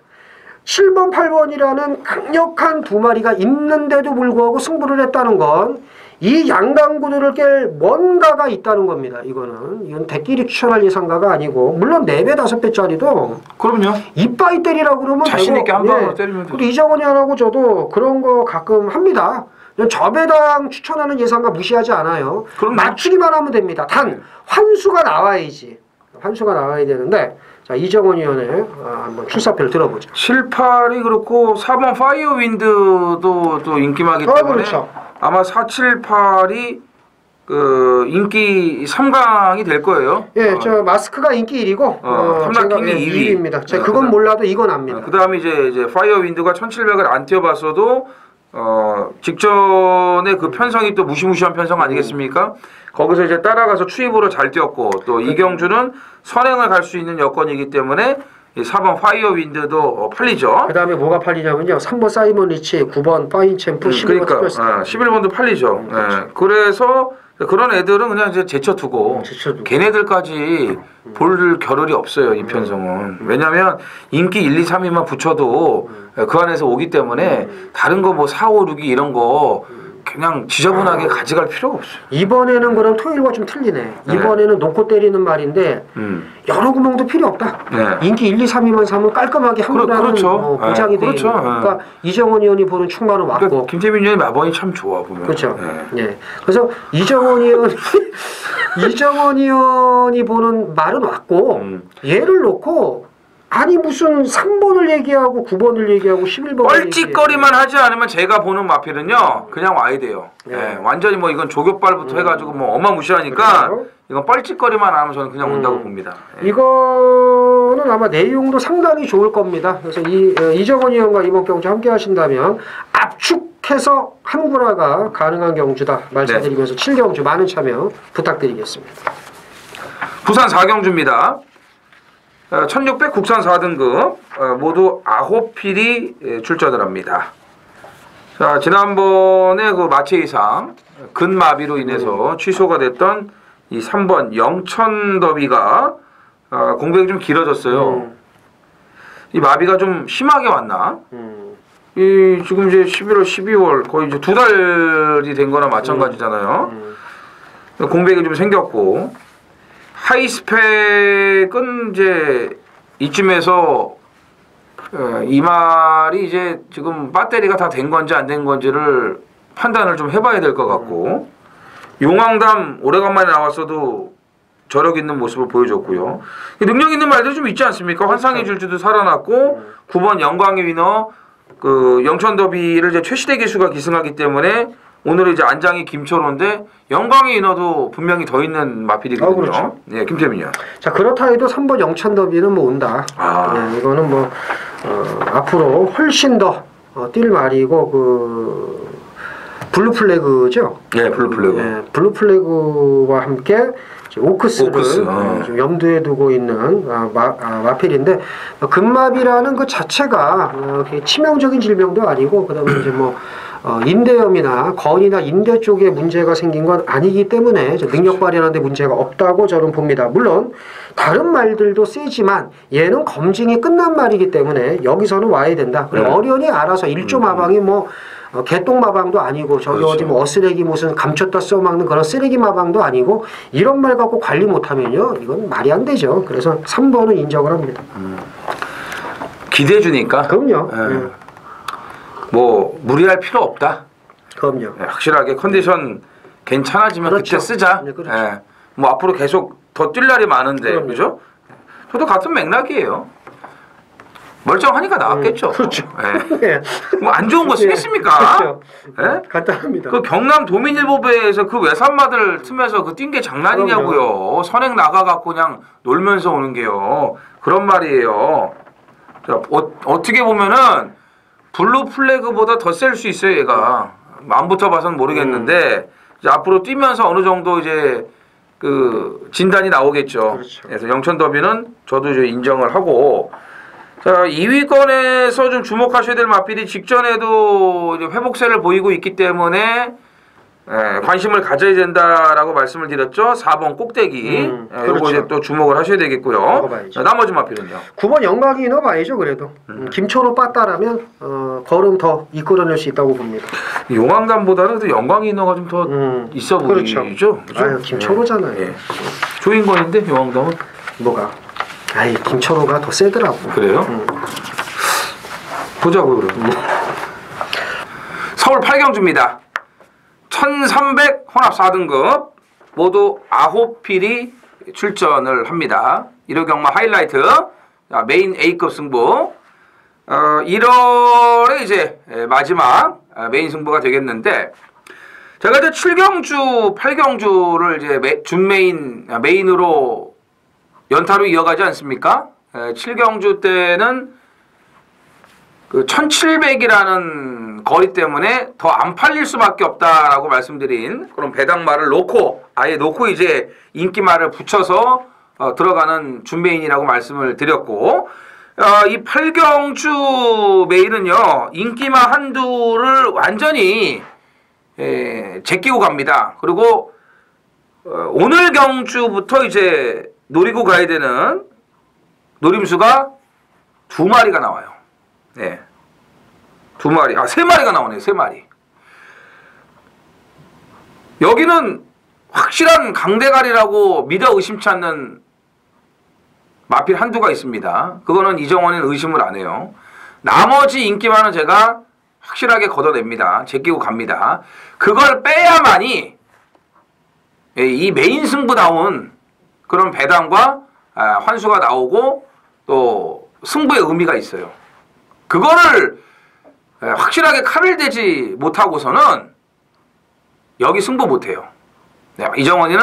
7번, 8번이라는 강력한 두 마리가 있는데도 불구하고 승부를 했다는 건 이 양강구도를 깰 뭔가가 있다는 겁니다. 이건 대끼리 추천할 예상가가 아니고 물론 4배, 5배짜리도 그럼요. 이빠이 때리라고 그러면 자신있게 한 방으로 때리면 되죠. 그리고 이정원이 하고 저도 그런 거 가끔 합니다. 저배당 추천하는 예상가 무시하지 않아요. 그럼요. 맞추기만 하면 됩니다. 단 환수가 나와야지. 환수가 나와야 되는데 자 이정원 의원의 한번 출사표를 들어보죠. 7, 8이 그렇고 4번 파이어 윈드도 또 인기마기 때문에 그렇죠. 아마 4, 7, 8이 그 인기 3강이 될 거예요. 예, 저 마스크가 인기 1위고 탐나킹이 2위입니다. 제가 그건 몰라도 이건 압니다. 그다음에 이제 파이어 윈드가 1700을 안 뛰어봤어도 직전에 그 편성이 또 무시무시한 편성 아니겠습니까? 거기서 이제 따라가서 추입으로 잘 뛰었고 또 이경주는 선행을 갈 수 있는 여건이기 때문에 4번 파이어 윈드도 팔리죠. 그 다음에 뭐가 팔리냐면요. 3번 사이먼 리치, 9번 파인 챔프, 11번 그러니까 11번도 팔리죠. 그렇죠. 그래서 그런 애들은 그냥 이제 제쳐두고 걔네들까지 볼 겨를이 없어요. 이 편성은. 왜냐하면 인기 1, 2, 3위만 붙여도 그 안에서 오기 때문에 다른 거 뭐 4, 5, 6위 이런 거 그냥 지저분하게 가져갈 필요가 없어요. 이번에는 그럼 토요일과 좀 틀리네. 이번에는 놓고 때리는 말인데 여러 구멍도 필요 없다. 네. 인기 1, 2, 3위만 사면 깔끔하게 한국이라는 그렇죠. 보장이 네. 돼 그렇죠. 있는. 그러니까 이정원 의원이 보는 충만은 왔고. 그러니까 김태민 의원의 마번이 참 좋아 보면. 그렇죠. 네. 예. 그래서 이정원 의원이 이정원 의원이 보는 말은 왔고 얘를 놓고 아니 무슨 3번을 얘기하고 9번을 얘기하고 11번을 뻘짓거리만 하지 않으면 제가 보는 마필은요 그냥 와야 돼요. 예, 완전히 뭐 이건 조교빨부터 해가지고 뭐 어마무시하니까 그렇죠. 이건 뻘짓거리만 안 하면 저는 그냥 온다고 봅니다. 예. 이거는 아마 내용도 상당히 좋을 겁니다. 그래서 이정원 의원과 이번 경주 함께 하신다면 압축해서 한구라가 가능한 경주다 말씀드리면서 7경주 많은 참여 부탁드리겠습니다. 부산 4경주입니다. 1600 국산 4등급 모두 9필이 출전을 합니다. 자, 지난번에 그 마체 이상 근마비로 인해서 취소가 됐던 이 3번 영천 더비가 공백이 좀 길어졌어요. 이 마비가 좀 심하게 왔나? 이 지금 이제 11월, 12월 거의 이제 2달이 된 거나 마찬가지잖아요. 공백이 좀 생겼고 하이스펙은 이제 이쯤에서 이 말이 이제 지금 배터리가 다 된 건지 안 된 건지를 판단을 좀 해봐야 될 것 같고 용왕담 오래간만에 나왔어도 저력 있는 모습을 보여줬고요. 능력 있는 말들이 좀 있지 않습니까? 환상의 질주도 살아났고 9번 영광의 위너 그 영천더비를 이제 최시대 기수가 기승하기 때문에 오늘 이제 안장이 김철호인데 영광의 인어도 분명히 더 있는 마필이거든요. 그렇죠. 예, 김태민이요. 자 그렇다 해도 3번 영천더비는 뭐 온다. 네, 이거는 뭐 앞으로 훨씬 더 뛸 말이고 그 블루플래그죠. 네, 블루플래그. 네, 블루플래그와 함께 오크스를 좀 염두에 두고 있는 마필인데 근마비라는 그 자체가 치명적인 질병도 아니고 그다음에 이제 뭐 인대염이나 건이나 인대 쪽에 문제가 생긴 건 아니기 때문에 능력 발휘하는 데 문제가 없다고 저는 봅니다. 물론 다른 말들도 쓰지만 얘는 검증이 끝난 말이기 때문에 여기서는 와야 된다. 그리고 어련히 알아서 일조 마방이 뭐 개똥 마방도 아니고 저기 그렇죠. 어디 뭐 어쓰레기 무슨 감췄다 써먹는 그런 쓰레기 마방도 아니고 이런 말 갖고 관리 못하면요 이건 말이 안 되죠. 그래서 3번은 인정을 합니다. 기대해 주니까. 그럼요. 뭐 무리할 필요 없다. 그럼요. 확실하게 컨디션 괜찮아지면 그렇죠. 그때 쓰자. 네, 그렇죠. 예. 뭐 앞으로 계속 더 뛸 날이 많은데 그죠? 저도 같은 맥락이에요. 멀쩡하니까 나왔겠죠. 그렇죠. 예. 뭐 안 좋은 거 쓰겠습니까? 그렇죠. 예? 간단합니다. 그 경남 도민일보배에서 그 외산마들 틈에서 그 뛴 게 장난이냐고요. 선행 나가갖고 그냥 놀면서 오는 게요. 그런 말이에요. 자, 어떻게 보면은 블루 플래그보다 더 셀 수 있어요, 얘가. 안 붙어봐서는 모르겠는데 이제 앞으로 뛰면서 어느 정도 이제 그 진단이 나오겠죠. 그렇죠. 그래서 영천 더비는 저도 이제 인정을 하고. 자, 2위권에서 좀 주목하셔야 될 마필이 직전에도 이제 회복세를 보이고 있기 때문에 관심을 가져야 된다라고 말씀을 드렸죠. 4번 꼭대기. 이거 그렇죠. 이제 또 주목을 하셔야 되겠고요. 봐야죠. 나머지 마필은요. 9번 영광이 넣어봐야죠 그래도. 김초로 빠따라면 걸음 더 이끌어낼 수 있다고 봅니다. 용왕담보다는 또 영광이 인어가 좀 더 있어 그렇죠. 보이죠. 그죠? 아유 김초로잖아요. 예. 조인권인데 용왕담은 뭐가? 아이 김초로가 더 세더라고. 그래요? 보자고요 그럼. 서울 8경주입니다. 1300 혼합 4등급 모두 9필이 출전을 합니다. 1호 경마 하이라이트 메인 A급 승부 1월에 이제 마지막 메인 승부가 되겠는데 제가 이제 7경주 8경주를 이제 메인으로 연타로 이어가지 않습니까? 7경주 때는 그 1700이라는 거리 때문에 더 안 팔릴 수밖에 없다라고 말씀드린 그런 배당말을 아예 놓고 이제 인기말을 붙여서 들어가는 준메인이라고 말씀을 드렸고 이 8경주 메인은요 인기마 한두를 완전히 제끼고 갑니다. 그리고 오늘 경주부터 이제 노리고 가야 되는 노림수가 2마리가 나와요. 네. 2마리. 3마리가 나오네요. 3마리. 여기는 확실한 강대갈이라고 믿어 의심치 않는 마필 한두가 있습니다. 그거는 이정원이는 의심을 안 해요. 나머지 인기만은 제가 확실하게 걷어냅니다. 제끼고 갑니다. 그걸 빼야만이 이 메인 승부다운 그런 배당과 환수가 나오고 또 승부의 의미가 있어요. 그거를 확실하게 칼을 대지 못하고서는 여기 승부 못해요. 네, 이정원이는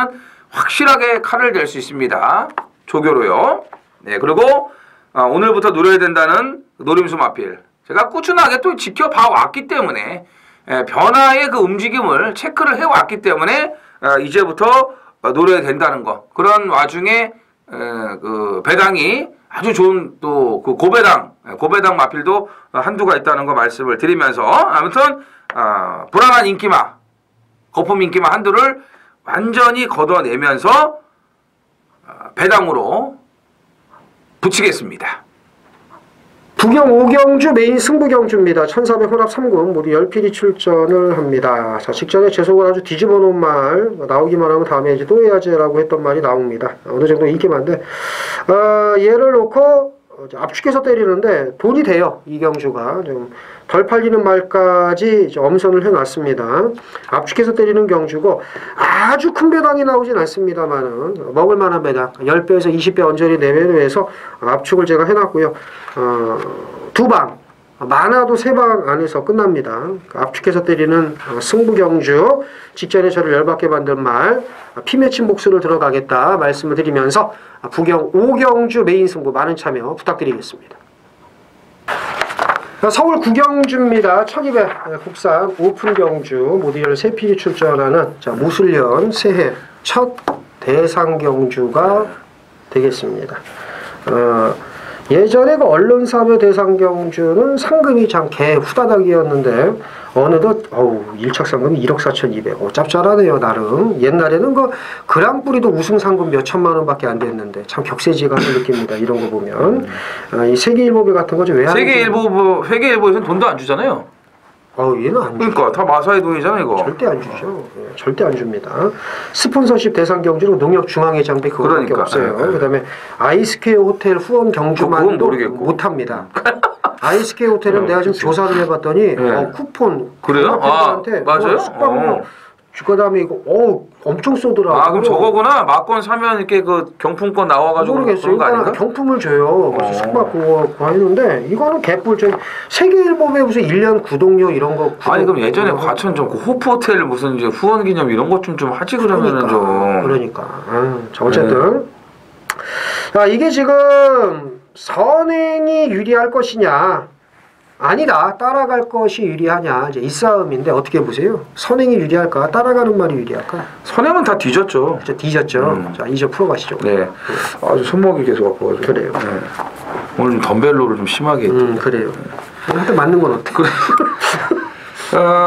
확실하게 칼을 댈 수 있습니다. 조교로요. 네, 그리고 오늘부터 노려야 된다는 노림수 마필. 제가 꾸준하게 또 지켜봐 왔기 때문에 변화의 그 움직임을 체크를 해왔기 때문에 이제부터 노려야 된다는 거. 그런 와중에 그 배당이 아주 좋은 또 그 고배당 마필도 한두가 있다는 거 말씀을 드리면서 아무튼 불안한 인기마, 거품 인기마 한두를 완전히 걷어내면서 배당으로 붙이겠습니다. 부경 5경주 메인 승부경주입니다. 1400 혼합 3군 모두 10필이 출전을 합니다. 자, 직전에 재속을 아주 뒤집어 놓은 말 나오기만 하면 다음에 이제 또 해야지 라고 했던 말이 나옵니다. 어느 정도 인기만데 얘를 놓고 압축해서 때리는데 돈이 돼요. 이 경주가 좀 덜 팔리는 말까지 엄선을 해놨습니다. 압축해서 때리는 경주고 아주 큰 배당이 나오진 않습니다만은 먹을 만한 배당 10배에서 20배 언저리 내외로 해서 압축을 제가 해놨고요. 두 방 많아도 세 방 안에서 끝납니다. 압축해서 때리는 승부경주 직전에 저를 열받게 만든 말 피맺힌 복수를 들어가겠다 말씀을 드리면서 부경 5경주 메인 승부 많은 참여 부탁드리겠습니다. 서울 구경주입니다. 1200 국산 오픈 경주 모두 13필이 출전하는 무술년 새해 첫 대상 경주가 되겠습니다. 예전에 그 언론사회 대상 경주는 상금이 참 개 후다닥이었는데 어느덧 1차 상금이 1억 4,200. 짭짤하네요 나름. 옛날에는 그 그랑프리도 우승 상금 몇 천만 원밖에 안 됐는데 참 격세지감을 느낍니다. 이런 거 보면 이 세계일보배 같은 거 좀 왜 하는지. 세계일보에서는 돈도 안 주잖아요. 얘는 안 줘. 그러니까 다 마사의 돈이잖아 이거. 절대 안 주죠. 절대 안 줍니다. 스폰서십 대상 경주로 농협중앙회장비 그거밖에 없어요. 그다음에 아이스퀘어 호텔 후원 경주만도 못합니다. 아이스케이 호텔은 내가 지금 조사를 해봤더니 쿠폰 그래요? 맞아요? 숙박료 그다음에 이거 엄청 쏘더라고. 그럼 저거구나. 막건 사면 이렇게 그 경품권 나와가지고 모르겠어요. 일단 경품을 줘요. 그래서 숙박 그거 했는데 이거는 개뿔. 세계일보에 무슨 1년 구독료 이런 거. 아니 그럼 예전에 과천 좀 그 호프 호텔 무슨 이제 후원 기념 이런 것 좀 하지 그러면은 좀. 그러니까. 어쨌든 이게 지금 선행이 유리할 것이냐 아니다 따라갈 것이 유리하냐 이제 이 싸움인데 어떻게 보세요? 선행이 유리할까 따라가는 말이 유리할까? 선행은 다 뒤졌죠. 그렇죠, 뒤졌죠. 자 이제 풀어가시죠. 네. 아주 손목이 계속 아파가지고. 그래요. 네. 오늘 좀 덤벨로를 좀 심하게 했죠. 그래요. 하여튼 맞는 건 어때?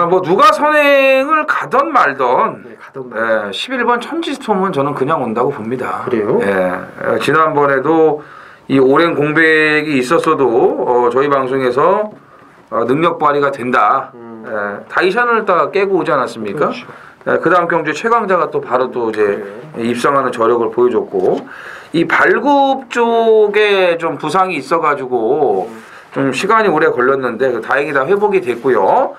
뭐 누가 선행을 가던 말던 네, 가던 말. 11번 천지스톰은 저는 그냥 온다고 봅니다. 그래요? 지난번에도 이 오랜 공백이 있었어도 저희 방송에서 능력 발휘가 된다. 다이션을 딱 깨고 오지 않았습니까? 그렇죠. 그 다음 경주에 최강자가 또 바로 또 이제 입성하는 저력을 보여줬고 이 발굽 쪽에 좀 부상이 있어가지고 좀 시간이 오래 걸렸는데 다행히 다 회복이 됐고요.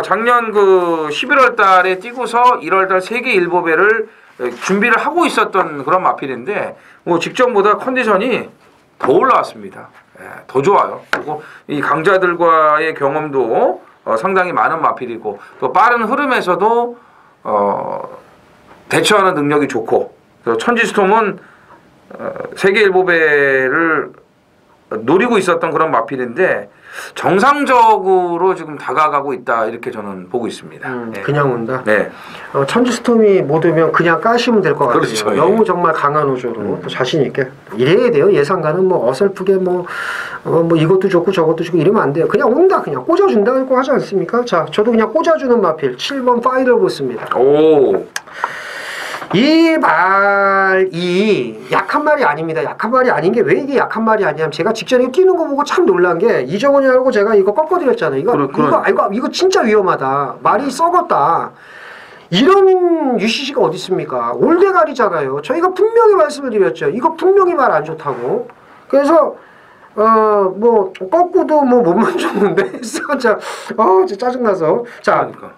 작년 그 11월 달에 뛰고서 1월 달 세계일보배를 준비를 하고 있었던 그런 마필인데 뭐 직전보다 컨디션이 더 올라왔습니다. 더 좋아요. 그리고 이 강자들과의 경험도 상당히 많은 마필이고 또 빠른 흐름에서도 대처하는 능력이 좋고 천지스톰은 세계일보배를 노리고 있었던 그런 마필인데 정상적으로 지금 다가가고 있다 이렇게 저는 보고 있습니다. 그냥 온다. 네. 천지스톰이 못 오면 그냥 까시면 될 것 같아요. 그렇죠, 너무 정말 강한 호조로 또 자신 있게 이래야 돼요. 예상가는 뭐 어설프게 뭐 이것도 좋고 저것도 좋고 이러면 안 돼요. 그냥 온다 그냥 꽂아준다고 하지 않습니까? 자 저도 그냥 꽂아주는 마필 7번 파이널 보스입니다. 오. 이 말이 약한 말이 아닙니다. 약한 말이 아닌 게 왜 이게 약한 말이 아니냐면 제가 직전에 뛰는 거 보고 참 놀란 게 이정원이라고 제가 이거 꺾어드렸잖아요. 이거 진짜 위험하다. 말이 썩었다. 이런 UCC가 어디 있습니까? 올대가리잖아요. 저희가 분명히 말씀을 드렸죠. 이거 분명히 말 안 좋다고. 그래서 뭐 꺾고도 뭐 못만 줬는데 진짜 진짜 짜증나서. 자, 그러니까.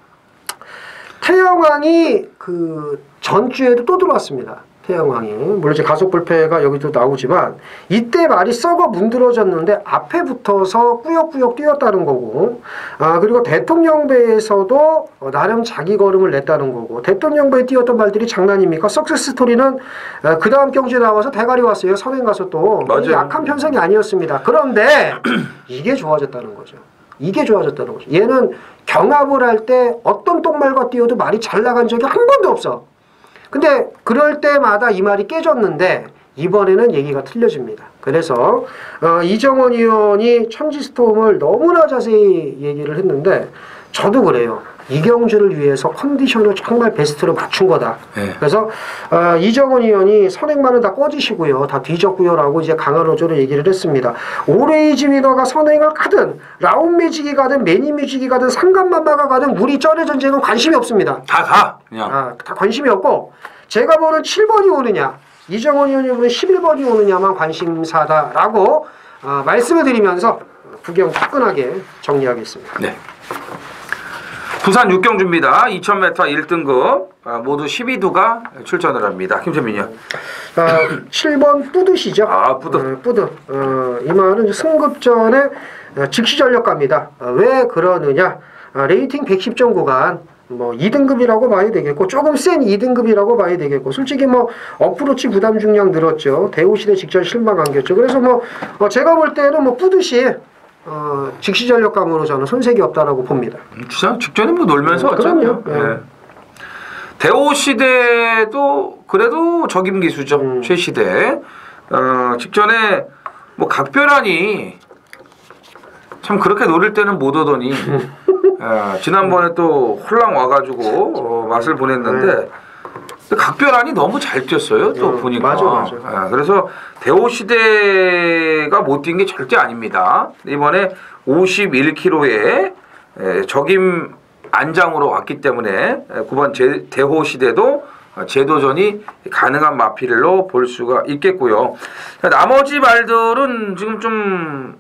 태양왕이 그 전주에도 또 들어왔습니다. 태양왕이 물론 이제 가속 불패가 여기도 나오지만 이때 말이 썩어 문드러졌는데 앞에 붙어서 꾸역꾸역 뛰었다는 거고, 그리고 대통령배에서도 나름 자기 걸음을 냈다는 거고, 대통령배에 뛰었던 말들이 장난입니까? 석세스 스토리는 그 다음 경주에 나와서 대가리 왔어요. 선행 가서 또 약한 편성이 아니었습니다. 그런데 이게 좋아졌다는 거죠. 이게 좋아졌다는 거죠. 얘는 경합을 할 때 어떤 똥말과 뛰어도 말이 잘 나간 적이 한 번도 없어. 근데 그럴 때마다 이 말이 깨졌는데 이번에는 얘기가 틀려집니다. 그래서 이정원 의원이 천지스톰을 너무나 자세히 얘기를 했는데 저도 그래요. 이경주를 위해서 컨디션을 정말 베스트로 맞춘 거다. 네. 그래서 이정원 의원이 선행만은 다 꺼지시고요. 다 뒤졌고요. 라고 이제 강한 어조로 얘기를 했습니다. 오레이지 위너가 선행을 가든 라운뮤직이 가든 매니뮤직이 가든 상간만마가 가든 우리 쩌레 전쟁은 관심이 없습니다. 다 가. 그냥. 다 관심이 없고 제가 보는 7번이 오느냐 이정원 의원이 보는 11번이 오느냐만 관심사다라고 말씀을 드리면서 구경 화끈하게 정리하겠습니다. 네. 부산 6경주입니다. 2000m 1등급 모두 12두가 출전을 합니다. 김철민이요. 7번 뿌듯이죠. 뿌듯. 뿌듯. 이 말은 승급전에 즉시 전력가입니다. 왜 그러느냐? 레이팅 110점 구간 뭐 2등급이라고 봐야 되겠고 조금 센 2등급이라고 봐야 되겠고 솔직히 뭐 어프로치 부담 중량 늘었죠. 대우시대 직전 실망 안겼죠. 그래서 뭐 제가 볼 때는 뭐 뿌듯이 즉시 전력감으로 저는 손색이 없다라고 봅니다. 진짜 직전에 뭐 놀면서 왔잖아요. 네. 대호 시대도 그래도 적임 기수죠. 최 시대. 직전에 뭐 각별하니 참 그렇게 노릴 때는 못 오더니 지난번에 또 홀랑 와가지고 맛을 보냈는데 각별하니 너무 잘 뛰었어요. 또 보니까. 맞아. 그래서 대호 시대가 못 뛴 게 절대 아닙니다. 이번에 51kg에 적임 안장으로 왔기 때문에 9번 대호 시대도 재도전이 가능한 마필로 볼 수가 있겠고요. 나머지 말들은 지금 좀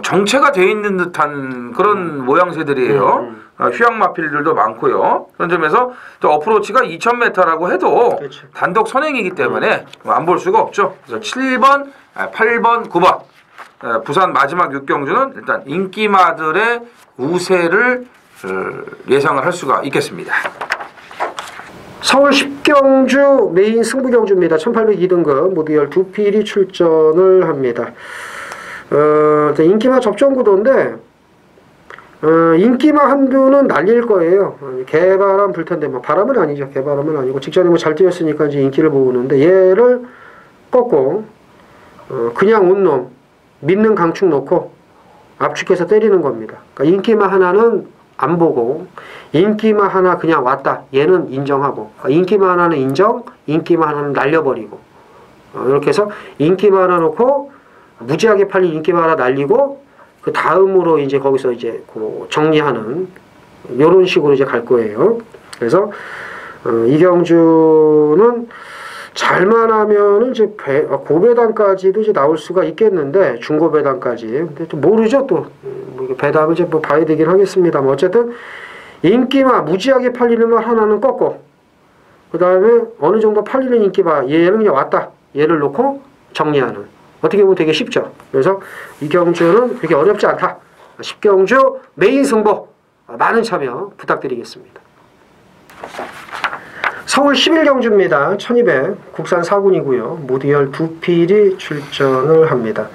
정체가 돼 있는 듯한 그런 모양새들이에요. 휴양 마필들도 많고요. 그런 점에서 또 어프로치가 2000m라고 해도 그렇죠. 단독 선행이기 때문에 안 볼 수가 없죠. 그래서 7번, 8번, 9번 부산 마지막 6경주는 일단 인기마들의 우세를 예상을 할 수가 있겠습니다. 서울 10경주 메인 승부경주입니다. 1802등급 모두 12필이 출전을 합니다. 인기마 접전구도인데 인기마 한두는 날릴 거예요. 개바람 불 텐데 뭐 바람은 아니죠. 개바람은 아니고 직전에 뭐 잘 뛰었으니까 이제 인기를 모으는데 얘를 꺾고 그냥 온 놈 믿는 강축 놓고 압축해서 때리는 겁니다. 그러니까 인기마 하나는 안 보고 인기마 하나 그냥 왔다. 얘는 인정하고 인기마 하나는 인정, 인기마 하나는 날려버리고 이렇게 해서 인기마 하나 놓고 무지하게 팔린 인기마 하나 날리고 그 다음으로 이제 거기서 이제 정리하는 이런 식으로 이제 갈 거예요. 그래서 이경주는 잘만 하면은 이제 고배당까지도 이제 나올 수가 있겠는데 중고배당까지. 근데 또 모르죠 또 배당을 이제 뭐 봐야 되긴 하겠습니다만 어쨌든 인기마 무지하게 팔리는 말 하나는 꺾고 그 다음에 어느 정도 팔리는 인기마 얘는 그냥 왔다 얘를 놓고 정리하는 어떻게 보면 되게 쉽죠. 그래서 이경주는 그렇게 어렵지 않다. 10경주 메인 승부 많은 참여 부탁드리겠습니다. 서울 11경주입니다. 1200 국산 4군이고요. 모두 12필이 출전을 합니다.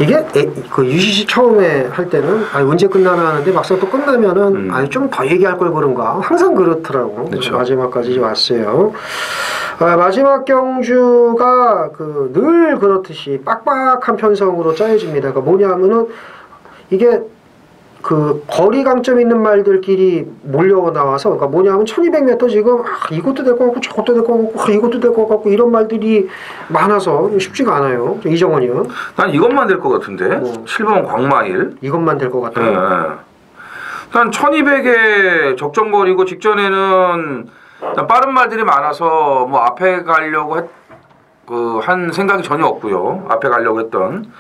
이게 그 UCC 처음에 할 때는 언제 끝나나 하는데 막상 또 끝나면은 좀 더 얘기할 걸 그런가 항상 그렇더라고. 그렇죠. 마지막까지 왔어요. 마지막 경주가 늘 그렇듯이 빡빡한 편성으로 짜여집니다. 그러니까 뭐냐면은 이게 거리 강점 있는 말들끼리 몰려 나와서 그러니까 뭐냐면 1200m 지금 이것도 될 것 같고 저것도 될 것 같고 이것도 될 것 같고 이런 말들이 많아서 쉽지가 않아요. 이정원이요. 난 이것만 될 것 같은데. 7번 광마일. 이것만 될 것 같아요. 일단 1200에 적정거리고 직전에는 일단 빠른 말들이 많아서 뭐 앞에 가려고 한 생각이 전혀 없고요. 앞에 가려고 했던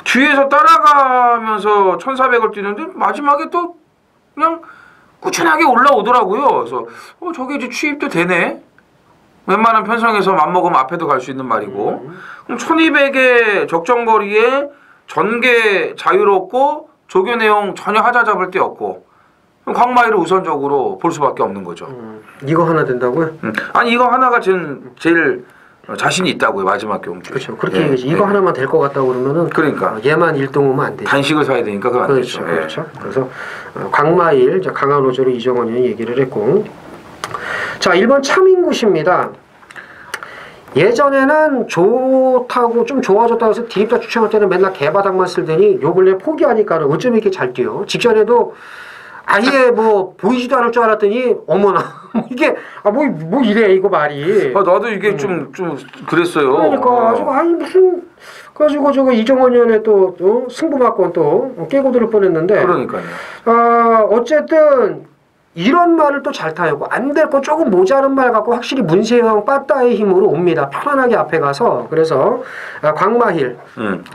뒤에서 따라가면서 1400을 뛰는데 마지막에 또 그냥 꾸준하게 올라오더라고요. 그래서 저게 이제 취입도 되네. 웬만한 편성에서 맘먹으면 앞에도 갈 수 있는 말이고 그럼 1200의 적정거리에 전개 자유롭고 조교 내용 전혀 하자 잡을 데 없고 그럼 광마이를 우선적으로 볼 수밖에 없는 거죠. 이거 하나 된다고요? 아니 이거 하나가 제일 자신이 있다고요. 마지막 경주. 그렇죠. 그렇게 얘기하지. 이거 하나만 될 것 같다고 그러면은 그러니까 얘만 1등 오면 안 되죠. 단식을 사야 되니까 그건 안 그렇죠. 되죠. 그렇죠. 그래서 광마일 강한 호조로 이정원 의원이 얘기를 했고 자 1번 차민굿입니다. 예전에는 좋다고 좀 좋아졌다고 해서 디립다 추천할 때는 맨날 개바닥만 쓸더니 요 근래 포기하니까는 어쩜 이렇게 잘 뛰어. 직전에도 아예 뭐 보이지도 않을 줄 알았더니 어머나 이게 뭐 이래 이거 말이. 나도 이게 좀 그랬어요. 그러니까 아니 무슨 가지고 저거 이정원 의원의 또 승부박권 또 깨고 들을 뻔했는데. 그러니까요. 어쨌든 이런 말을 또 잘 타요. 안 될 거 조금 모자른 말 갖고 확실히 문세영 빠따의 힘으로 옵니다. 편안하게 앞에 가서. 그래서 광마힐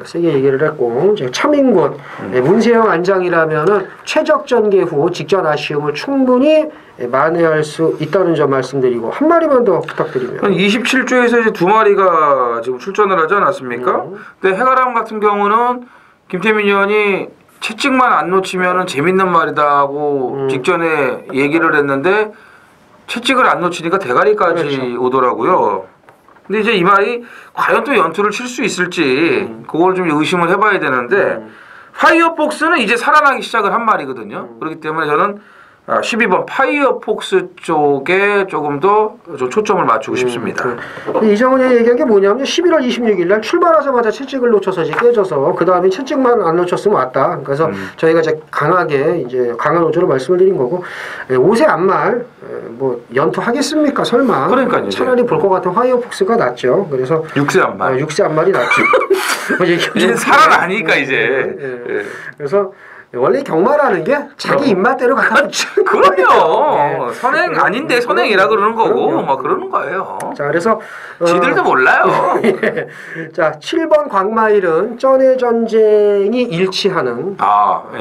세게 얘기를 했고 차민굿 문세영 안장이라면은 최적 전개 후 직전 아쉬움을 충분히 만회할 수 있다는 점 말씀드리고 한 마리만 더 부탁드리면 27조에서 이제 2마리가 지금 출전을 하지 않았습니까? 근데 해가람 같은 경우는 김태민 의원이 채찍만 안 놓치면은 재밌는 말이다 하고 직전에 얘기를 했는데 채찍을 안 놓치니까 대가리까지 그렇죠. 오더라고요. 근데 이제 이 말이 과연 또 연투를 칠 수 있을지 그걸 좀 의심을 해봐야 되는데 파이어폭스는 이제 살아나기 시작을 한 말이거든요. 그렇기 때문에 저는 12번 파이어폭스 쪽에 조금 더 좀 초점을 맞추고 싶습니다. 이정훈이 얘기한 게 뭐냐면 11월 26일 날 출발하자마자 채찍을 놓쳐서 이제 깨져서 그 다음에 채찍만 안 놓쳤으면 왔다. 그래서 저희가 이제 강하게 이제 강한 호조로 말씀을 드린 거고 5세 안말 뭐 연투하겠습니까? 설마. 그러니까요. 차라리 볼 것 같은 파이어폭스가 낫죠. 그래서 6세 안말. 6세 안말이 낫죠. 이제 살아나니까 이제. 그래서 원래 경마라는 게 자기 입맛대로 가는 그럼요. 선행 아닌데 선행이라 그러는 거고 막 그러는 거예요. 자, 그래서 지들도 몰라요. 자, 7번 광마일은 쩐의 전쟁이 일치하는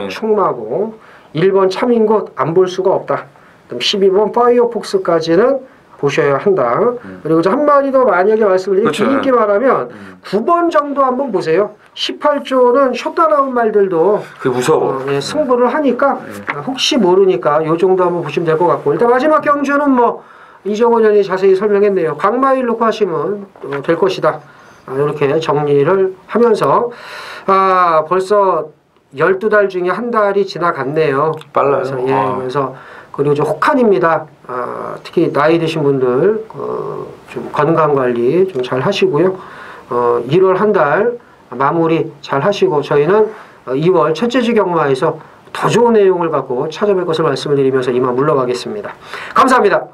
충마고 1번 차민굿 안 볼 수가 없다. 그럼 12번 파이어폭스까지는 보셔야 한다. 그리고 한 마리 더 만약에 말씀을 드리기 말하면 9번 정도 한번 보세요. 18조는 쉬었다 나온 말들도 그 무서워. 승부를 하니까 혹시 모르니까 요 정도 한번 보시면 될 것 같고 일단 마지막 경주는 뭐 이정원 의원이 자세히 설명했네요. 광마일 놓고 하시면 될 것이다. 이렇게 정리를 하면서 벌써 12달 중에 한 달이 지나갔네요. 빨라요. 그래서, 그래서 그리고 이제 혹한입니다. 특히 나이 드신 분들 좀 건강 관리 좀 잘 하시고요. 1월 한 달 마무리 잘 하시고 저희는 2월 첫째 주 경마에서 더 좋은 내용을 갖고 찾아뵐 것을 말씀을 드리면서 이만 물러가겠습니다. 감사합니다.